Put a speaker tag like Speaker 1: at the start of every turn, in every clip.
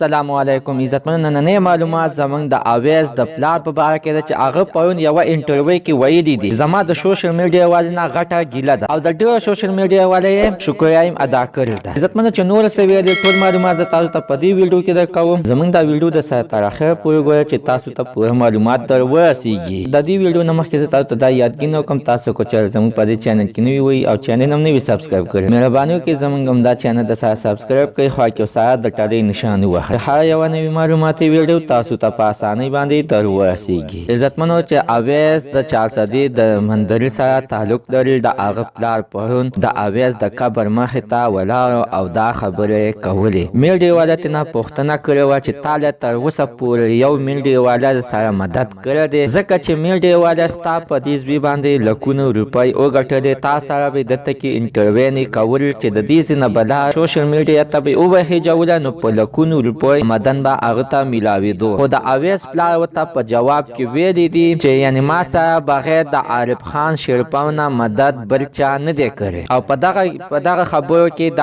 Speaker 1: السلام علیکم عزتمن. نننې معلومات زمونږ د اویس د پلار په باره کې ده چې هغه پرون یوه انټرویو کې ویلي دي زما د سوشل میډیا والو نه غټه ګیله ده او د ډېرو سوشل میډیا والو یې شکریه هم ادا کړې ده. عزتمنه چې نور څه ویلي ټول معلومات زه تاسو ته په دې ویډیو کې درکوم. زمونږ دا ویډیو د سره تر اخره پورې ګورئ چې تاسو ته پوره معلومات در ورسیږي. د دې ویډیو نه مخکې زه تاسو ته دا یادګینه وکړم تاسو کو چې زمونږ په دې چینل کې نوي وئ او چینل هم نه وي سبسکرایب کړی مهرباني وکړئ زمونږ هم دا چینل د سره سبسکرایب کړئ خو کې سره د ټلې نشان ووهئ. هر یوه نوې معلوماتي ویډیو تاسو ته په اسانۍ باندې در ورسیږي. عزتمنو چې اویس د چارسدي د مندري سره تعلق لري د هغه پلار پرون د اویس د قبر مخې ته ولاړ او دا خبرې کولې. میډیا والا ترنه پوښتنه کړې وه چې تا له تر اوسه پورې یو میډیا والا سره مدد کړی دی ځکه چې میډیا والا ستا په دې زوی باندې لکونو روپۍ وګټلې تا سره به دلته کې انټرویو نه کول چې د دې ځای نه به لار سوشل میډیا ته به وبهیجوله نو په لکونو روپۍ مدن به هغه ته میلاوېدو. خو د اویس پلار ورته په جواب کې ویلي دي چې یعنې ما سره بغیر د عارف خان شیرپو نه مدد بل چا نه دی کړی او په دغه خبرو کې د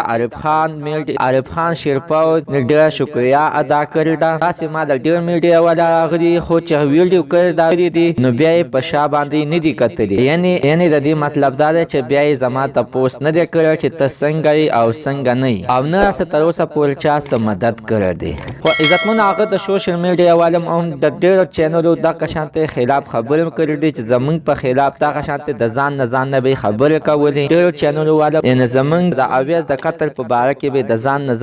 Speaker 1: عارف خان شیرپو ډېره شکریه ادا کړې ده. داسې ما د ډېر میډیا والا راغلي خو چې ویډیو کړی دا دي نو بیا یې په شا باندې نه دي کتلي. یعنې د دې مطلب دا دی چې بیا یې زما تپوس نه دی کړی چې ته څنګه یې او څنګه نه یې او نه راسه تر اوسه پورې چا څه مدد کړی دی. خو عزتمنو هغه د سوشل میډیا والو هم د ډېرو چینلو دغه شانتې خلاف خبرې هم کړې دي چې زمونږ په خلاف دغه شانتې د ځان نه به یې خبرې کولې. ډېرو چینلو والو یعنې زمونږ د اویس د قتل په باره کې به د ځان نه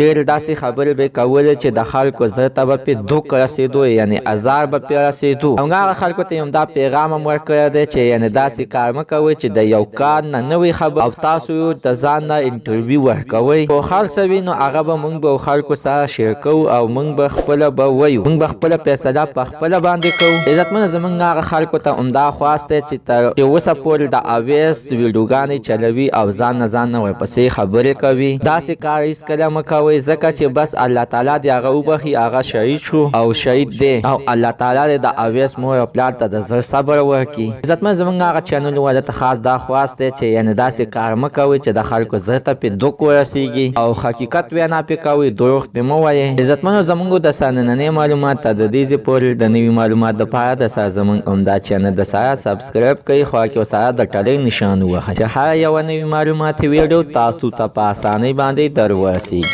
Speaker 1: ډېرې داسې خبرې به یې کولې چې د خلکو زړه ته به پرې دوک رسېدو یعنې ازار به پرې رسېدو. هماغه خلکو ته هم دا پیغام هم ورکړی دی چې یعنې داسې کار مه کوئ چې د یو کار نه نوې خبر او تاسو د ځان نه انټرویو ورکوئ. خو هر څه وي نو هغه به موږ به خلکو سره شیر کوو او موږ به خپله به ویو موږ به خپله فیصله په خپله باندې کوو. عزتمنه زموږ هغه خلکو ته همدا خواست دی چې اوسه پورې د اویس ویډیوګانې چلوي او ځان نه ورپسې خبرې کوي. داسې کار هېڅکله مه کوئ ځکه چې بس الله تعالی دې هغه وبخي هغه شهید شو او شهید دی او الله تعالی دې د اویس مور او پلار ته د زړه صبر ورکړي. عزتمن زموږ هغه چینل والا ته خاص دا خواست دی چې یعنې داسې کار مه کوئ چې د خلکو زړه ته پرې دوک ورسېږي او حقیقت وینا پرې کوئ دروغ پرې مه وایئ. عزتمنو زموږ د سره نننۍ معلومات ته د دې ځای پورې د نوي معلومات دپاره د سره زموږ همدا چینل د سره سبسکرایب کړئ خوا کې ورسره د ټلۍ نشان ووهئ چې هر یوه نوي معلوماتي ویډیو تاسو ته په اسانۍ باندې در ورسېږي.